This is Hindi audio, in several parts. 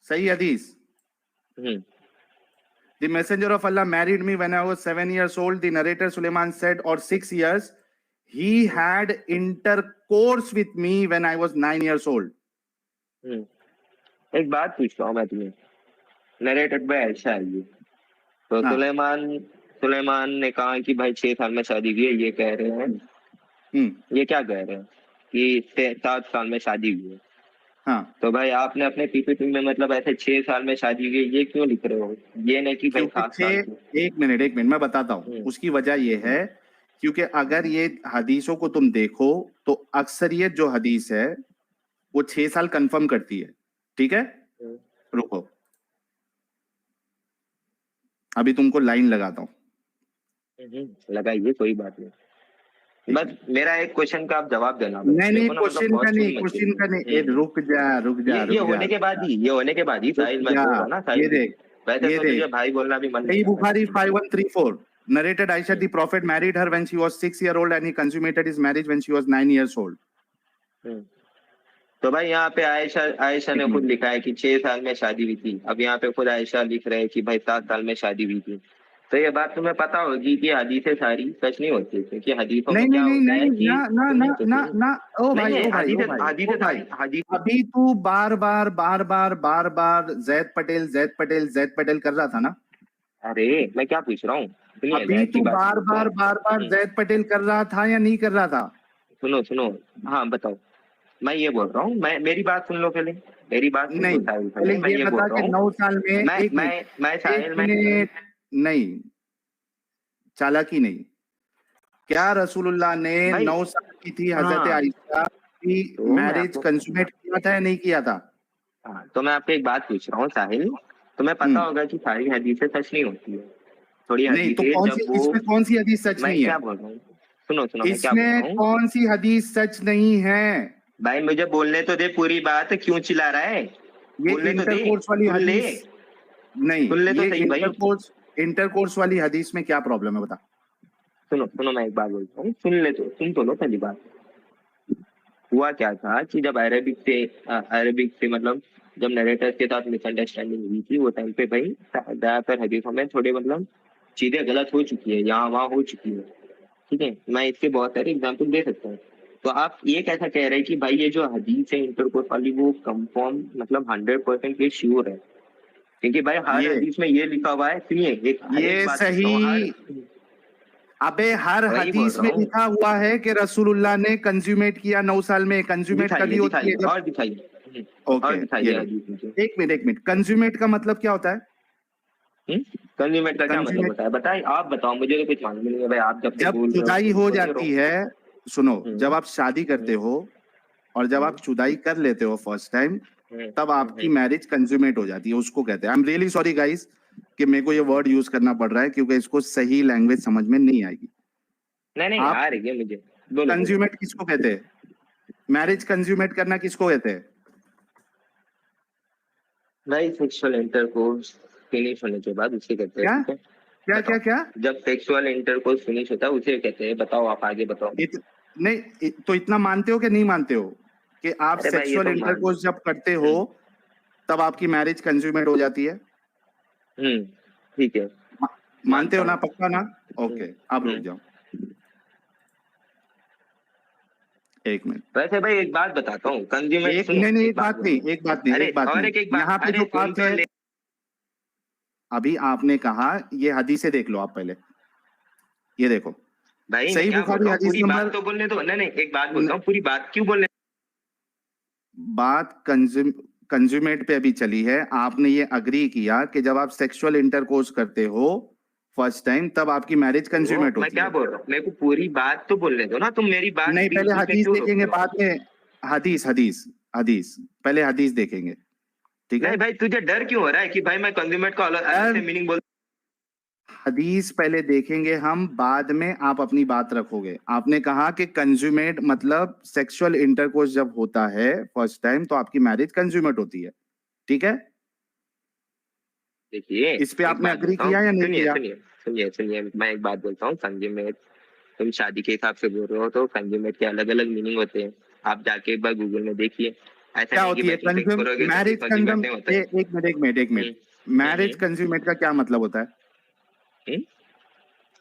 सही हदीस। The messenger of Allah married me when I was 7 years old. The narrator Suleiman said, or 6 years. He had intercourse with me when I was 9 years old. एक बात पूछता हूँ मैं तुम्हें, नरेटेड बाय आयशा है ये, तो सुलेमान ने कहा कि भाई 6 साल में शादी हुई है, ये कह रहे हैं, ये क्या कह रहे हैं कि 7 साल में शादी हुई है। हाँ, तो भाई आपने अपने पीपीटी में मतलब ऐसे 6 साल में शादी हुई, ये क्यों लिख रहे हो? ये नहीं कि भाई 7 साल। एक मिनट मैं बताता हूँ। उसकी वजह ये है क्योंकि अगर ये हदीसों को तुम देखो तो अक्सरियत जो हदीस है वो 6 साल कंफर्म करती है। ठीक है, रुको अभी तुमको लाइन लगाता हूँ। लगाइए, कोई बात नहीं, बस मेरा एक क्वेश्चन का आप जवाब देना। नहीं क्वेश्चन का नहीं, रुक जा। ये होने के बाद ही साहिल मैं बोल रहा ना, साहिल देख, वैसे तो तुझे भाई बोलना भी मन नहीं। Bukhari 5134 narrated Aisha the prophet married her when she was 6 years old and he consummated his marriage when she was 9 years old. तो भाई यहाँ पे आयशा ने खुद लिखा है कि 6 साल में शादी हुई थी। अब यहाँ पे खुद आयशा लिख रहे हैं कि भाई 7 साल में शादी हुई थी। तो ये बात तुम्हें पता होगी कि हदीसें सारी सच नहीं होती, क्योंकि हदीसों में क्या होता है कि ना ओ भाई अभी तू बार बार जैद पटेल कर रहा था ना। अरे मैं क्या पूछ रहा हूँ, अभी तू बार बार जैद पटेल कर रहा था या नहीं कर रहा था? सुनो हाँ बताओ। मैं ये बोल रहा हूँ, मेरी बात सुन लो पहले, मेरी बात नहीं पहले मैं ये बता कि 9 साल में मैं नहीं चालाकी नहीं, क्या रसूलुल्लाह ने 9 साल की थी हजरत आयशा की मैरिज कंसुमेट किया था या नहीं किया था? हाँ, तो मैं आपको एक बात पूछ रहा हूँ साहिल, तुम्हें पता होगा कि सारी हदीसें सच नहीं होती है, थोड़ी नहीं, तो इसमें कौन सी हदीस सच नहीं है? क्या बोल रहा हूँ, सुनो इसमें कौन सी हदीस सच नहीं है? भाई मुझे बोलने तो दे पूरी बात, क्यों चिल्ला रहा है? ये इंटरकोर्स वाली हदीस नहीं, ये इंटरकोर्स वाली हदीस में क्या प्रॉब्लम है बता। सुनो मैं एक बात बोलता हूँ, सुन तो लो पहली बात। हुआ क्या था कि जब अरेबिक से मतलब जब नरेटर्स के साथ मिसअंडरस्टैंडिंग हुई थी, वो टाइम पे भाई ज्यादातर हदीसों में थोड़े मतलब चीजें गलत हो चुकी है, यहाँ वहाँ हो चुकी है। ठीक है, मैं इसके बहुत सारे एग्जाम्पल दे सकता हूँ। तो आप ये कैसा कह रहे हैं कि भाई ये जो हदीस है इंटरकोर्स वाली वो कंफर्म मतलब 100% ये श्योर है? क्योंकि भाई हर हदीस में ये लिखा हुआ है, सुनिए ये सही, अबे हर हदीस में लिखा हुआ है कि रसूलुल्लाह ने कंज्यूमेट किया 9 साल में। कंज्यूमेट कभी होती है? और दिखाइए। ओके एक मिनट कंज्यूमेट का मतलब क्या होता है? कंज्यूमेट का क्या मतलब होता है बताइए, आप बताओ, मुझे तो कुछ मालूम नहीं है भाई। आप जब जुदाई हो जाती है, सुनो, जब आप शादी करते हो और जब आप जुदाई कर लेते हो फर्स्ट टाइम, तब आपकी मैरिज कंज्यूमेट हो जाती है, उसको कहते हैं। I am really sorry guys कि मेरे को ये वर्ड यूज करना पड़ रहा है क्योंकि इसको सही लैंग्वेज समझ में नहीं आएगी। नहीं आ रही है मुझे। कंज्यूमेट किसको कहते हैं? मैरिज कंज्यूमेट करना किसको कहते हैं भाई? सेक्सुअल इंटरकोर्स फिनिश होने के बाद उसे कहते हैं। क्या जब सेक्सुअल इंटरकोर्स फिनिश होता है उसे कहते हैं। बताओ, आप आगे बताओ। नहीं तो इतना मानते हो कि नहीं मानते हो कि आप सेक्सुअल इंटरकोर्स जब करते हो तब आपकी मैरिज कंज्यूमेट हो जाती है? ठीक है, मानते हो ना? पक्का ना? ओके, अब रुक जाओ एक मिनट। वैसे भाई एक बात बताता हूँ, कंज्यूमेट एक बात नहीं यहाँ पे जो बात है, अभी आपने कहा ये हदीसें देख लो आप पहले, ये देखो भाई सही बुखारी हदीस नंबर तो बोलने दो। नहीं एक बात बोलता हूँ, पूरी बात क्यों बोलने? बात कंज्यूमेट पे अभी चली है। आपने ये अग्री किया कि जब आप सेक्सुअल इंटरकोर्स करते हो फर्स्ट टाइम तब आपकी मैरिज कंज्यूमेट होती है। मैं क्या बोल रहा हूँ, मेरे को पूरी बात तो बोलने दो ना, तुम मेरी बात नहीं, पहले हदीस देखेंगे बाद में। हदीस पहले हदीस देखेंगे, ठीक है? नहीं भाई, तुझे डर क्यों हो रहा है कि भाई मैं कंज्यूमेट का अलग से मीनिंग बोल? हदीस पहले देखेंगे हम, बाद में आप अपनी बात रखोगे। आपने कहा कि कंज्यूमेट मतलब सेक्सुअल इंटरकोर्स जब होता है फर्स्ट टाइम तो आपकी मैरिज कंज्यूमेट होती है, ठीक है? देखिए, इस पे आपने अग्री किया या नहीं किया? सुनिए मैं एक बात बोलता हूँ। कंज्यूमेट तुम शादी के हिसाब से बोल रहे हो तो कंज्यूमेट के अलग अलग मीनिंग होते हैं। आप जाके एक बार गूगल में देखिए। ऐसा क्या नहीं कि होती है बस एक कंज्यूम करोगे तो मैरिज कंज्यूम कंज्यूम करते होता है। एक मिनट मैरिज कंज्यूमेट का क्या मतलब होता है? नहीं,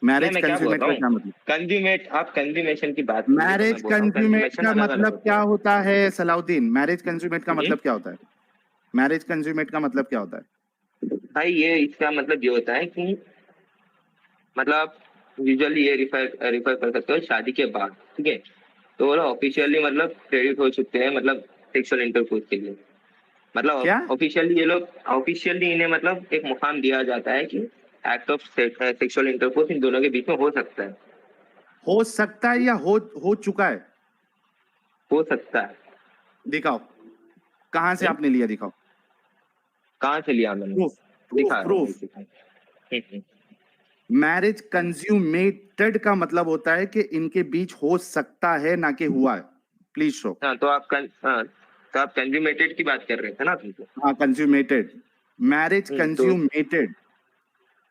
मैरिज मैं क्या बोल कंज्यूमेट रहा का हूँ, क्या मतलब? कंज्यूमेट, आप कंज्यूमेशन की बात कर रहे हो, तो मैं मैरिज बोल रहा हूँ कंज्यूमेट कंज्यूमेशन का अलग अलग मतलब होता क्या है। होता है सलाउद्दीन? मैरिज कंज्यूमेट का हम्म? मतलब क्या होता है? मैरिज कंज्यूमेट का मतलब क्या होता है? भाई ये इसका मतलब ये होता है कि मतलब यूजुअली ये रिफर कर सकते हो शादी के बाद, ठीक है, तो वो ऑफिशियली मतलब क्रेडिट हो चुके हैं मतलब सेक्सुअल इंटरकोर्स के लिए। क्या मतलब ऑफिशियली ये लोग, ऑफिशियली इन्हें मतलब एक मुकाम दिया जाता है कि एक्ट ऑफ सेक्सुअल इंटरकोर्स इन दोनों के बीच में हो सकता है। हो सकता है या हो चुका है? हो सकता है। दिखाओ, कहां से हम्म? आपने लिया, दिखाओ। कहाँ से लिया मैंने? प्रूफ प्रूफ दिखा रहा हूँ प्रूफ। एक सेकंड। हम्म। मैरिज कंज्यूमेटेड का मतलब होता है कि इनके बीच हो सकता है, ना कि हुआ है। Please show. हाँ तो आप कंज्यूमेटेड की बात कर रहे थे ना तुमको। हाँ, कंज्यूमेटेड। मैरिज तो कंज्यूमेटेड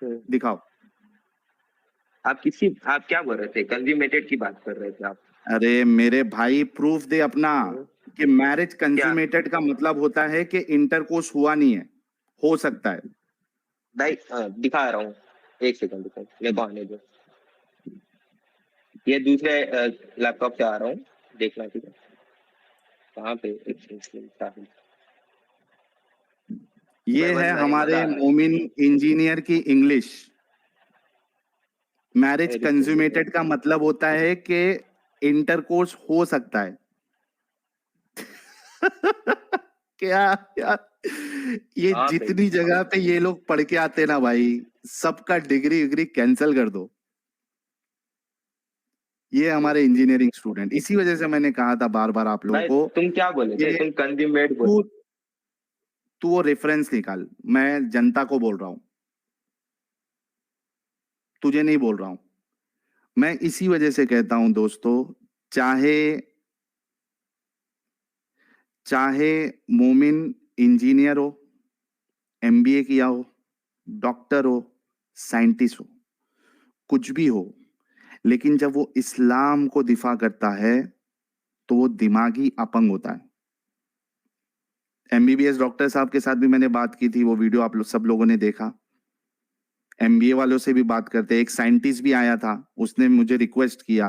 हम्म, दिखाओ। आप क्या बोल रहे थे, कंज्यूमेटेड की बात कर रहे थे आप? अरे मेरे भाई, प्रूफ दे अपना हम्म, कि मैरिज क्या कंज्यूमेटेड का मतलब होता है कि इंटरकोर्स हुआ नहीं है, हो सकता है। भाई? दिखा रहा हूँ, एक सेकंड दिखा, मेरे को आने दो। ये दूसरे लैपटॉप से आ रहा हूँ, देखना, ठीक है? कहाँ पे? एक सेकंड। ये भाई है बस भाई मजा हमारे आ रहा मोमिन इंजीनियर की इंग्लिश। मैरिज है। कंज्यूमेटेड का मतलब होता है कि इंटरकोर्स हो सकता है। क्या यार, ये कहाँ पे? जितनी जगह पे ये लोग पढ़ के आते ना भाई, सबका डिग्री विग्री कैंसिल कर दो। ये हमारे इंजीनियरिंग स्टूडेंट, इसी वजह से मैंने कहा था बार बार आप लोगों भाई को तुम क्या बोले थे? कि तुम कंज्यूमेट बोले। तू तू वो रेफरेंस निकाल। मैं जनता को बोल रहा हूं, तुझे नहीं बोल रहा हूं। मैं इसी वजह से कहता हूं दोस्तों, चाहे चाहे मोमिन इंजीनियर हो, एमबीए किया हो, डॉक्टर हो, साइंटिस्ट हो, कुछ भी हो, लेकिन जब वो इस्लाम को दिफा करता है तो वो दिमागी अपंग होता है। एमबीबीएस डॉक्टर साहब के साथ भी मैंने बात की थी, वो वीडियो आप लोग सब लोगों ने देखा। एमबीए वालों से भी बात करते, एक साइंटिस्ट भी आया था, उसने मुझे रिक्वेस्ट किया,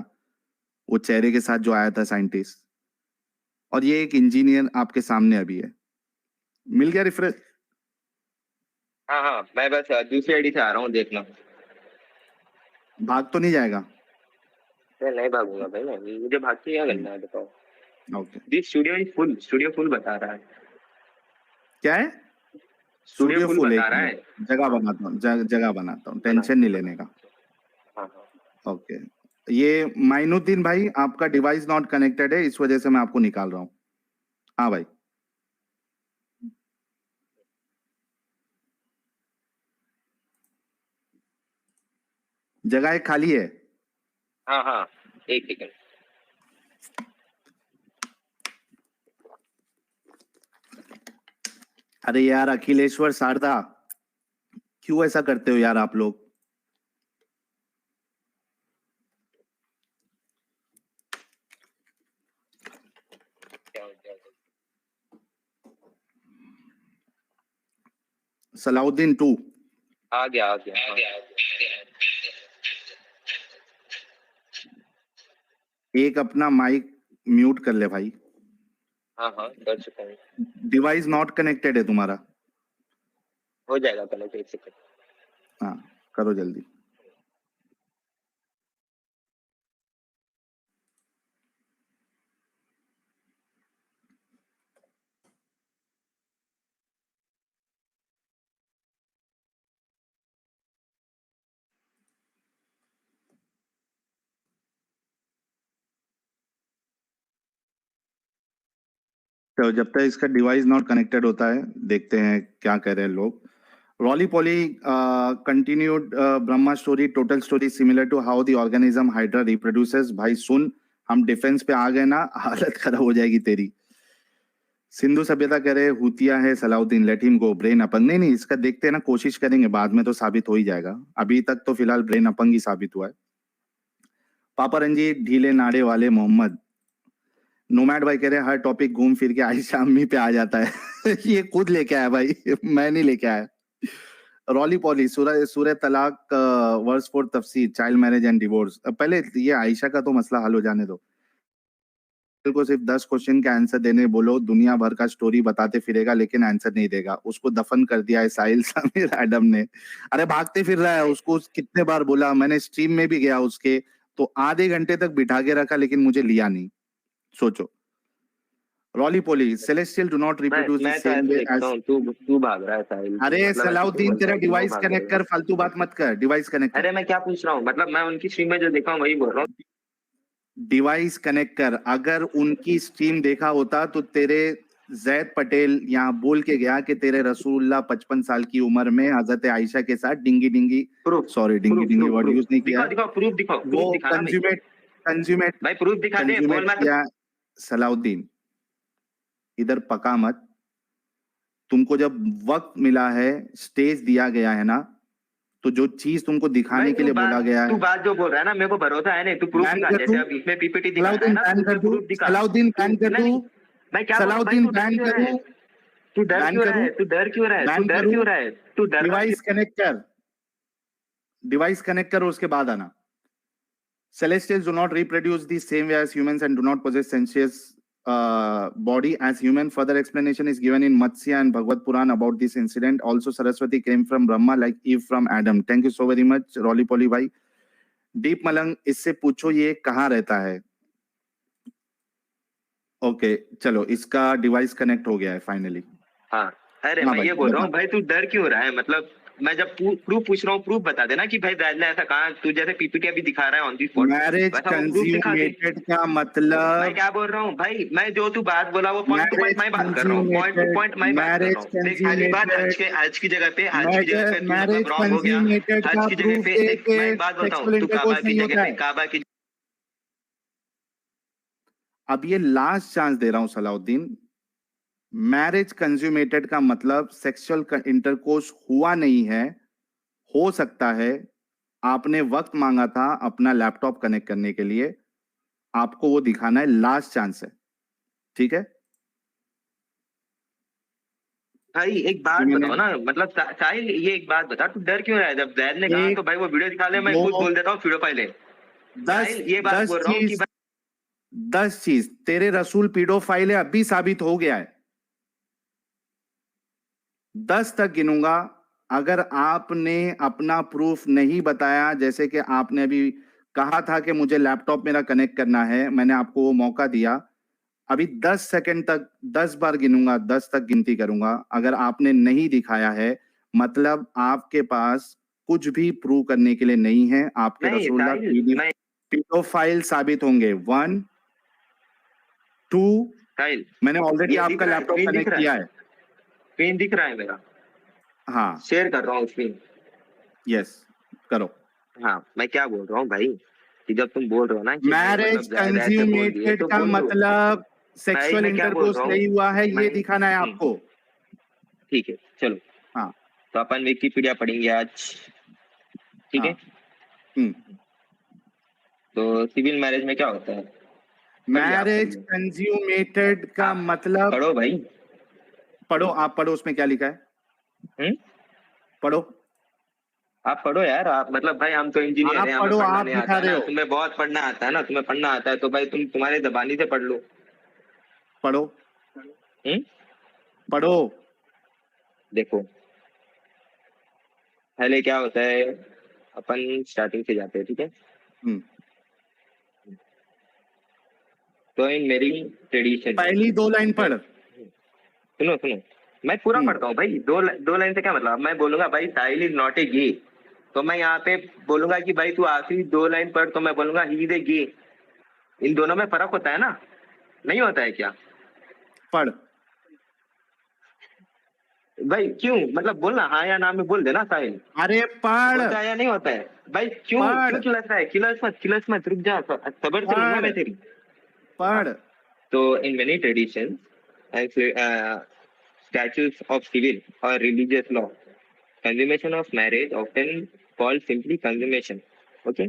वो चेहरे के साथ जो आया था साइंटिस्ट, और ये एक इंजीनियर आपके सामने अभी है। मिल गया रिफ्रेश? हाँ हाँ, मैं बस दूसरी आईडी से आ रहा हूँ, देखना। भाग तो नहीं जाएगा? मैं नहीं भागूंगा भाई, मैं मुझे भाग के क्या करना है बताओ? Okay. This studio is full, studio full बता रहा है। क्या है? स्टूडियो स्टूडियो फुल फुल, बता एक रहा है। मिनट, जगह हाँ बनाता हूँ, जगह बनाता हूँ, बना टेंशन नहीं बना। लेने का। हाँ हाँ। ओके। ये माइनुद्दीन भाई, आपका डिवाइस नॉट कनेक्टेड है, इस वजह से मैं आपको निकाल रहा हूँ। हाँ भाई। जगह एक खाली है। हाँ हाँ, एक सेकंड। अरे यार अखिलेश्वर शारदा, क्यों ऐसा करते हो यार आप लोग? क्या हो गया? सलाउद्दीन टू, आ गया आ गया आ गया। एक अपना माइक म्यूट कर ले भाई। हाँ हाँ, कर चुका हूँ। डिवाइस नॉट कनेक्टेड है तुम्हारा। हो जाएगा पहले, एक सेकंड। हाँ, करो जल्दी। तो जब तक इसका डिवाइस नॉट कनेक्टेड होता है, देखते हैं क्या कह रहे हैं लोग। Roly poly continued Brahma story, total story similar to how the organism hydra reproduces. भाई सुन, हम डिफेंस पे आ गए ना, हालत खराब हो जाएगी तेरी। सिंधु सभ्यता कह रहे हुतिया है Salauddin, let him go, brain अपंग। नहीं नहीं, इसका देखते हैं ना, कोशिश करेंगे, बाद में तो साबित हो ही जाएगा। अभी तक तो फिलहाल ब्रेन अपंग ही साबित हुआ है। पापा रंजीत ढीले नाड़े वाले मोहम्मद, नोमैड भाई कह रहे हैं हर टॉपिक घूम फिर के आयशा अम्मी पे आ जाता है ये खुद लेके आया भाई, मैं नहीं लेके आया। रॉली पॉली सूरह तलाक वर्स 4 तफसीर चाइल्ड मैरिज एंड डिवोर्स। पहले ये आयशा का तो मसला हल हो जाने दो। को सिर्फ 10 क्वेश्चन का आंसर देने बोलो, दुनिया भर का स्टोरी बताते फिरेगा लेकिन आंसर नहीं देगा। उसको दफन कर दिया है साहिल समीर एडम ने। अरे भागते फिर रहा है, उसको कितने बार बोला, मैंने स्ट्रीम में भी गया उसके, तो आधे घंटे तक बिठा के रखा लेकिन मुझे लिया नहीं। सोचो। Roly poly celestial do not reproduce the same way as. तू भाग रहा है साहिल। अरे सलाउद्दीन तेरा डिवाइस कनेक्ट कर, फालतू बात मत कर, डिवाइस कनेक्ट कर। अरे मैं क्या पूछ रहा हूँ, मतलब मैं उनकी स्ट्रीम में जो देखा हूँ वही बोल रहा हूँ। डिवाइस कनेक्ट कर। अगर उनकी स्ट्रीम देखा होता तो तेरे जैद पटेल यहाँ बोल के गया कि तेरे रसूलुल्लाह 55 साल की उम्र में हजरत आयशा के साथ डिंगी डिंगी, सॉरी डिंगी डिंगी वर्ड यूज नहीं किया, दिखाओ प्रूफ दिखाओ, वो कंज्यूमेट भाई प्रूफ दिखा दे, बोल मत। सलाउद्दीन इधर पका मत। तुमको जब वक्त मिला है, स्टेज दिया गया है ना, तो जो चीज तुमको दिखाने के लिए बोला गया है, तू बात जो बोल रहा है ना मेरे को भरोसा है नहीं, तू प्रूफ दिखा। जैसे अब इसमें पीपीटी दिखा है ना, प्रूफ दिखा। सलाउद्दीन बैन कर दूं, मैं क्या सलाउद्दीन बैन करूं, तू डर क्यों रहा है, तू डर क्यों रहा है, तू डर क्यों रहा है, तू डर। डिवाइस कनेक्ट कर, डिवाइस कनेक्ट कर, उसके बाद आना। Celestials do not reproduce the same way as humans and do not possess sensuous body as human. Further explanation is given in Matsya and Bhagavad Puran about this incident. Also, Saraswati came from Brahma like Eve from Adam. Thank you so very much, Rolly Polly bhai. Deep Malang, इससे पूछो ये कहाँ रहता है। ओके चलो, इसका डिवाइस कनेक्ट हो गया है फाइनली। हाँ अरे मैं ये बोल रहा हूँ भाई, तू डर क्यों रहा है, मतलब मैं जब प्रूफ पूछ रहा हूँ, प्रूफ बता देना कि भाई ब्रैड ने ऐसा कहा। तू जैसे पीपीटी अभी दिखा रहा है on the spot, marriage consummated का मतलब। मैं क्या बोल रहा हूँ भाई, मैं जो तू बात बोला वो पॉइंट टू पॉइंट मैं बात कर रहा हूँ, पॉइंट टू पॉइंट मैं बात कर रहा हूँ। देख पहली बात आज की जगह पे मैरिज कंज्यूमेटेड का प्रूफ देके मैं बात बताऊँ, तू काबा की जगह पे काबा की। अब ये लास्ट चांस दे रहा हूं सलाउद्दीन। मैरिज कंज्यूमेटेड का मतलब सेक्सुअल इंटरकोर्स हुआ नहीं है। हो सकता है आपने वक्त मांगा था अपना लैपटॉप कनेक्ट करने के लिए, आपको वो दिखाना है, लास्ट चांस है, ठीक है भाई। एक बात बताओ ना, मतलब साहिल ये एक बात बता, तू डर क्यों रहा है? जब जैद ने कहा तो भाई वो वीडियो दिखा ले, मैं खुद बोल देता हूँ वीडियो पहले। 10 ये बात बोल रहा हूँ कि 10 चीज तेरे रसूल पीडोफाइल है, अभी साबित हो गया है। 10 तक गिनूंगा। अगर आपने अपना प्रूफ नहीं बताया, जैसे कि आपने अभी कहा था कि मुझे लैपटॉप मेरा कनेक्ट करना है, मैंने आपको वो मौका दिया। अभी 10 सेकंड तक 10 बार गिनूंगा, 10 तक गिनती करूंगा। अगर आपने नहीं दिखाया है मतलब आपके पास कुछ भी प्रूव करने के लिए नहीं है। आपके रसूलुल्लाह पीडोफाइल साबित होंगे। 1 2 मैंने ऑलरेडी आपका लैपटॉप कनेक्ट किया है। स्क्रीन दिख रहा है मेरा? हाँ शेयर कर रहा हूँ स्क्रीन। यस करो। हाँ मैं क्या बोल रहा हूँ भाई, कि जब तुम बोल रहे हो ना कि मैरिज कंज्यूमेटेड का मतलब सेक्सुअल इंटरकोर्स नहीं हुआ है, ये दिखाना है आपको। ठीक है चलो। हाँ तो अपन विकिपीडिया पढ़ेंगे आज, ठीक है। तो सिविल मैरिज में क्या होता है? मैरिज कंज्यूमेटेड का मतलब, पढ़ो भाई, पढ़ो आप, पढ़ो उसमें क्या लिखा है। पढ़ो आप, पढ़ो यार आप, मतलब भाई हम तो इंजीनियर हैं, पढ़ो, आप दिखा रहे हो। तुम्हें बहुत पढ़ना आता है ना, तुम्हें पढ़ना आता है तो भाई तुम तुम्हारे जबानी से पढ़ लो। पढ़ो पढ़ो। देखो पहले क्या होता है, अपन स्टार्टिंग से जाते हैं, ठीक है। तो इन मेरी ट्रेडिशन, पहली 2 लाइन पढ़। सुनो सुनो, मैं पूरा पढ़ता हूँ भाई। दो लाइन से क्या मतलब, मैं बोलूंगा भाई साहिल इज नॉट ए गे, तो मैं यहाँ पे बोलूंगा कि भाई तू आखिरी 2 लाइन पढ़, तो मैं बोलूंगा ही इज ए गे। इन दोनों में फर्क होता है ना, नहीं होता है क्या? पढ़ भाई क्यों, मतलब बोलना हाँ या ना में बोल देना साहिल। अरे पढ़। होता है या नहीं होता है भाई? क्यों खिलस रहा है? खिलस मत, रुक जा, सबर से लूंगा मैं तेरी। पढ़। तो in many traditions and statutes of civil or religious law, consummation of marriage, often called simply consummation, okay,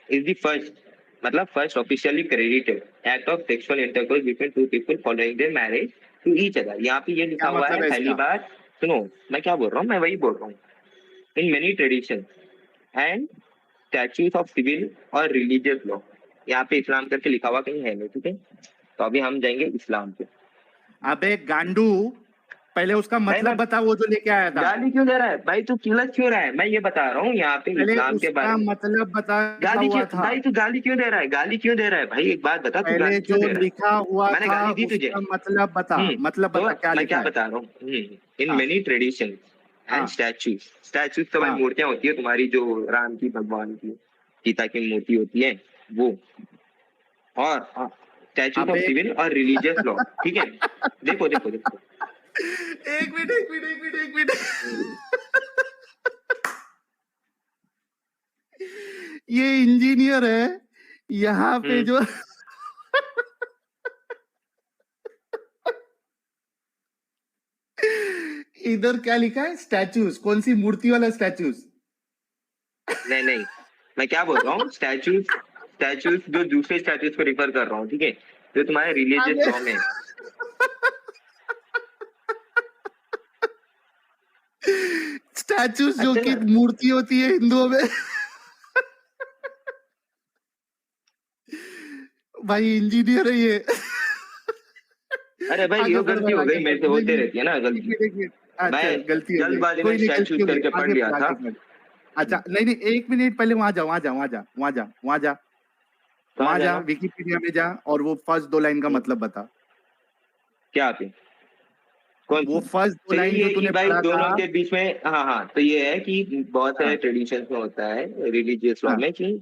is the first मतलब first officially credited act of sexual intercourse between two people following their marriage to each other. यहाँ पे ये लिखा क्या हुआ मतलब है है पहली इसका? बार। सुनो मैं क्या बोल रहा हूँ, मैं वही बोल रहा हूँ। In many tradition and statute of civil और रिलीजियस लॉ, यहाँ पे इस्लाम करके लिखा हुआ कहीं है नहीं, ठीक है। तो अभी हम जाएंगे इस्लाम पे। अबे गांडू, पहले उसका भाई मैं मतलब बता, वो जो लेके आया था। गाली क्यों दे रहा है भाई, तू किलत क्यों रहा है? मैं ये बता रहा हूँ यहाँ पे पहले इस्लाम के बारे उसका में। मतलब बता, लिखा गाली हुआ क्यों था। भाई, तू गाली क्यों दे रहा है? गाली क्यों दे रहा है भाई? एक बात बता, तू पहले गाली जो क्यों दे रहा लिखा हुआ है? मैंने था गाली दी तुझे? उसका मतलब बता, मतलब तो बता क्या मैं लिखा क्या है। बता रहा हूँ, इन हाँ मेनी ट्रेडिशन एंड हाँ स्टैच्यूज, स्टैच्यूज तो भाई हाँ मूर्तियां होती है तुम्हारी, जो राम की, भगवान की, सीता की मूर्ति होती है वो, और स्टैच्यूज ऑफ अबे सिविल और रिलीजियस लॉ, ठीक है। देखो देखो देखो। एक मिनट एक मिनट एक मिनट एक मिनट। हम्म, ये इंजीनियर है यहाँ पे हम्म, जो इधर क्या लिखा है, स्टैचूज, कौन सी मूर्ति वाला स्टैचूज? नहीं नहीं, मैं क्या बोल रहा हूँ, स्टैच्यूज, स्टैच्यूज जो दूसरे स्टैच्यूज को रिफर कर रहा हूँ, ठीक है, जो तुम्हारे रिलीजियस अबे लॉ में है। स्टैचूज जो अच्छा कि ना। मूर्ति होती है हिंदुओं में। भाई इंजीनियर है ये। अरे भाई आगे ये बढ़ गलती भाई, हो आगे गई, बढ़, मेरे से नहीं होते नहीं, रहती है ना एक गलती। मिनट एक मिनट। मैं अच्छा गलती हो गई, जल्दबाजी में कोई नहीं, गलती स्टैच्यूज हो गई, करके पढ़ आगे लिया बढ़ था। आगे बढ़। अच्छा नहीं नहीं, एक मिनट पहले वहां जा, वहां जा, वहां जा, वहां जा, वहां जा, कहाँ वहां जा, जाना? विकिपीडिया में जा और वो फर्स्ट दो लाइन का हम्म, मतलब बता। क्या पे? कौन वो सी? फर्स्ट दो तो लाइन यही जो है कि तूने भाई पढ़ा था। दोनों के बीच में, हाँ हाँ, तो ये है कि बहुत सारे हाँ ट्रेडिशंस में होता है रिलीजियस लॉ हाँ में कि हाँ,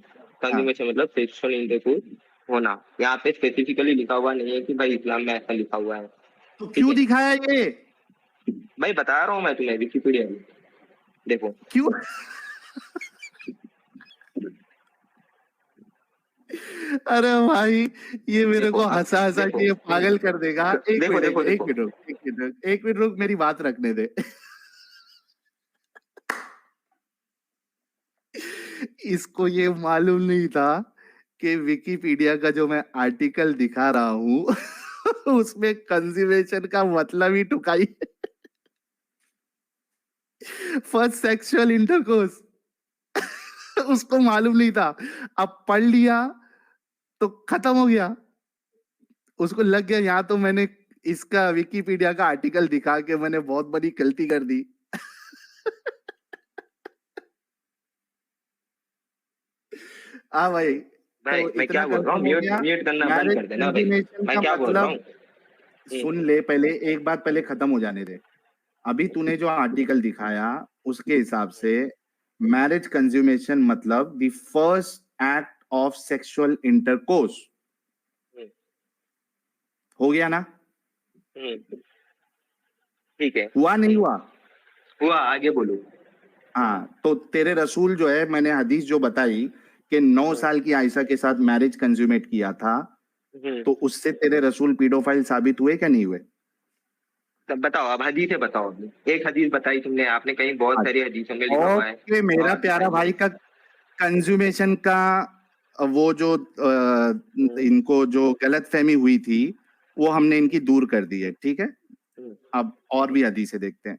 कंज्यूमेशन मतलब सेक्सुअल इंटरकोर्स होना। यहाँ पे स्पेसिफिकली लिखा हुआ नहीं है कि भाई इस्लाम में ऐसा लिखा हुआ है, तो ठीक क्यों है। दिखाया ये? भाई बता रहा हूँ मैं तुम्हें, विकिपीडिया में देखो। क्यों? अरे भाई, ये मेरे देखो को हंसा हंसा देखो, के ये पागल कर देगा। एक देखो मिनट देखो एक देखो। मिनट रुक, एक मिनट रुक, एक मिनट रुक, मेरी बात रखने दे। इसको ये मालूम नहीं था कि विकिपीडिया का जो मैं आर्टिकल दिखा रहा हूँ उसमें कंज्यूमेशन का मतलब ही टुकाई। First sexual intercourse. उसको मालूम नहीं था, अब पढ़ लिया तो खत्म हो गया। उसको लग गया यहाँ तो मैंने इसका विकिपीडिया का आर्टिकल दिखा के मैंने बहुत बड़ी गलती कर दी। हाँ भाई, भाई तो मैं इतना क्या बोल रहा हूँ, कंफर्म हो म्यूट गया। म्यूट करना बंद मैरिज कर देना भाई। कंज्यूमेशन मैं का क्या बोल रहा मतलब, हूँ। सुन ले पहले, एक बात पहले खत्म हो जाने दे। अभी तूने जो आर्टिकल दिखाया उसके हिसाब से मैरिज कंज्यूमेशन मतलब the first act of sexual intercourse, hmm, हो गया ना? हम्म, ठीक है। हुआ नहीं हुआ? हुआ, आगे बोलो। हाँ, तो तेरे रसूल जो है, मैंने हदीस जो बताई कि 9 साल की आयशा के साथ मैरिज कंज्यूमेट किया था, हम्म, तो उससे तेरे रसूल पीडोफाइल साबित हुए क्या नहीं हुए? तब बताओ, अब हदीसें बताओ। अपनी एक हदीस बताई तुमने, आपने कहीं बहुत सारी हदीसों में लिखा हुआ है, ओके मेरा और प्यारा दिखाई भाई है। का कंज्यूमेशन का वो जो हम्म, इनको जो गलतफहमी हुई थी वो हमने इनकी दूर कर दी है, ठीक है। हम्म, अब और भी हदीसें देखते हैं।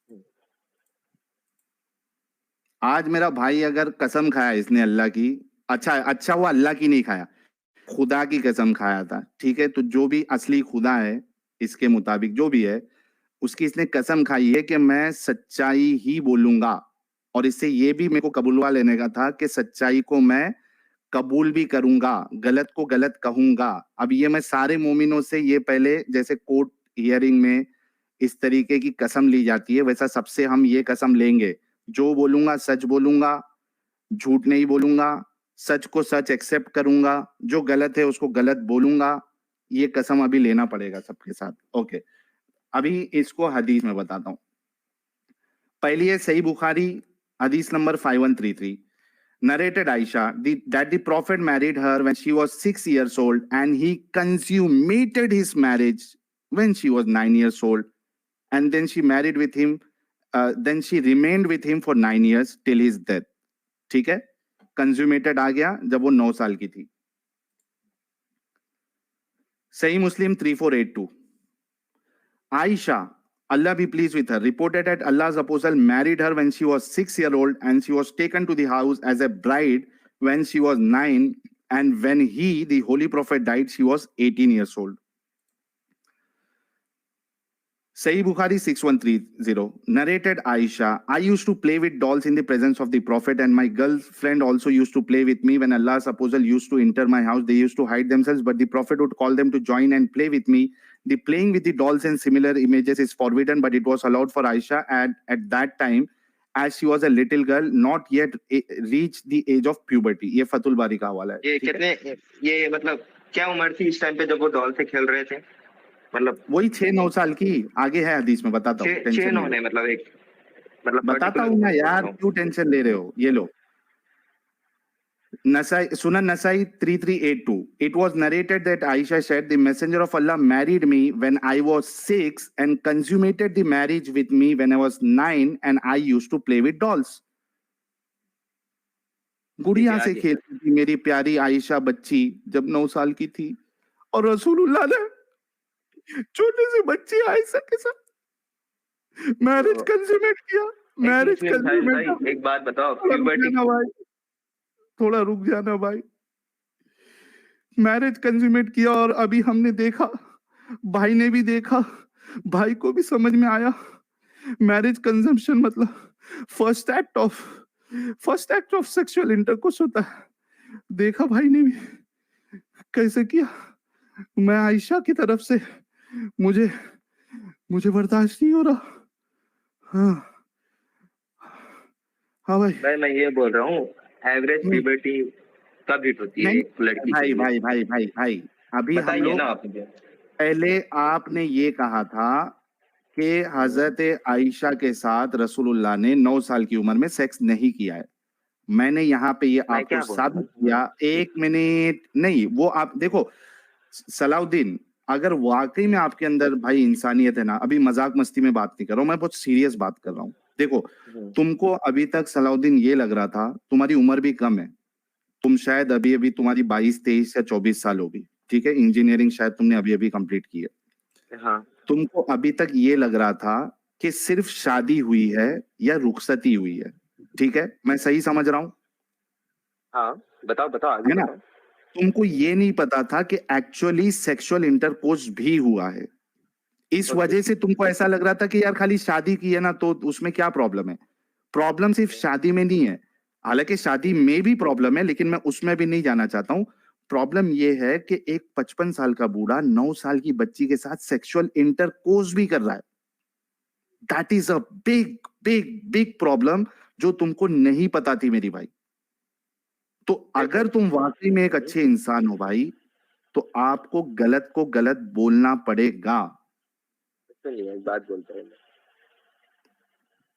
हम्म, आज मेरा भाई अगर कसम खाया इसने अल्लाह की, अच्छा अच्छा वो अल्लाह की नहीं खाया, खुदा की कसम खाया था, ठीक है, तो जो भी असली खुदा है इसके मुताबिक जो भी है, उसकी इसने कसम खाई है कि मैं सच्चाई ही बोलूंगा, और इससे ये भी मेरे को कबूलवा लेने का था कि सच्चाई को मैं कबूल भी करूंगा, गलत को गलत कहूंगा। अब ये मैं सारे मोमिनों से, ये पहले जैसे कोर्ट हियरिंग में इस तरीके की कसम ली जाती है, वैसा सबसे हम ये कसम लेंगे, जो बोलूंगा सच बोलूंगा, झूठ नहीं बोलूंगा, सच को सच एक्सेप्ट करूंगा, जो गलत है उसको गलत बोलूंगा। ये कसम अभी लेना पड़ेगा सबके साथ, ओके। अभी इसको हदीस में बताता हूँ। पहली है सही बुखारी, हदीस number 5133, narrated Aisha that the Prophet married her when she was 6 years old, and he consummated his marriage when she was 9 years old, and then she married with him. Then she remained with him for 9 years till his death. ठीक है? कंज्यूमेटेड आ गया जब वो 9 साल की थी। सही मुस्लिम 3482। Aisha, Allah be pleased with her, reported that Allah's apostle married her when she was 6 years old and she was taken to the house as a bride when she was 9, and when he, the holy prophet, died, she was 18 years old. Sahih Bukhari 6130 narrated Aisha, I used to play with dolls in the presence of the prophet, and my girlfriend also used to play with me. When Allah's apostle used to enter my house, they used to hide themselves, but the prophet would call them to join and play with me. The playing with the dolls and similar images is forbidden, but it was allowed for Aisha at that time, as she was a little girl, not yet reached the age of puberty. ये फतुल बारी का हवाला है। ये कितने, ये मतलब क्या उम्र थी इस टाइम पे जब वो डॉल से खेल रहे थे? मतलब वही 6-9 साल की, आगे है हदीस में, बताता हूँ। 6-9 ने मतलब एक, मतलब बताता हूँ ना यार, क्यों टेंशन ले रहे हो? ये लो, Nasai, Sunan Nasai 3382. It was narrated that Aisha said, the messenger of Allah married me when I was 6 and consummated the marriage with me when I was 9, and I used to play with dolls. गुड़िया से खेलती थी मेरी प्यारी आयशा बच्ची जब 9 साल की थी, और रसूलुल्लाह ने छोटे से बच्ची आयशा के साथ मैरिज कंज्यूमेट किया। Marriage consummate. एक बात बताओ, थोड़ा रुक जाना भाई। मैरिज कंज्यूमेट किया और अभी हमने देखा, भाई ने भी देखा, भाई को भी समझ में आया मैरिज कंजम्पशन मतलब first act of sexual intercourse होता है। देखा भाई ने भी कैसे किया। मैं आयशा की तरफ से मुझे बर्दाश्त नहीं हो रहा। हाँ भाई मैं ये बोल रहा हूँ, एवरेज प्यूबर्टी कब हिट होती है एक लड़की? भाई अभी हम लोग, पहले आपने ये कहा था कि हजरत आयशा के साथ रसूलुल्लाह ने 9 साल की उम्र में सेक्स नहीं किया है। मैंने यहाँ पे ये आपको साबित किया। 1 मिनट नहीं, वो आप देखो सलाउद्दीन, अगर वाकई में आपके अंदर भाई इंसानियत है ना, अभी मजाक मस्ती में बात नहीं कर रहा हूँ, मैं बहुत सीरियस बात कर रहा हूँ। देखो तुमको अभी तक सलाउद्दीन ये लग रहा था, तुम्हारी उम्र भी कम है, तुम शायद अभी तुम्हारी 22-23 या 24 साल होगी, ठीक है, इंजीनियरिंग शायद तुमने अभी कंप्लीट की है। हाँ। तुमको अभी तक ये लग रहा था कि सिर्फ शादी हुई है या रुखसती हुई है, ठीक है, मैं सही समझ रहा हूँ? हाँ बताओ आगे बताओ। तुमको ये नहीं पता था कि एक्चुअली सेक्सुअल इंटरकोर्स भी हुआ है। इस वजह से तुमको ऐसा लग रहा था कि यार खाली शादी की है ना तो उसमें क्या प्रॉब्लम है। प्रॉब्लम सिर्फ शादी में नहीं है, हालांकि शादी में भी प्रॉब्लम है, लेकिन मैं उसमें भी नहीं जाना चाहता हूं। प्रॉब्लम यह है कि एक 55 साल का बूढ़ा 9 साल की बच्ची के साथ सेक्सुअल इंटरकोर्स भी कर रहा है। That is a big big big problem जो तुमको नहीं पता थी मेरी भाई। तो अगर तुम वाकई में एक अच्छे इंसान हो भाई, तो आपको गलत को गलत बोलना पड़ेगा। चलिए एक बात बोलते हैं,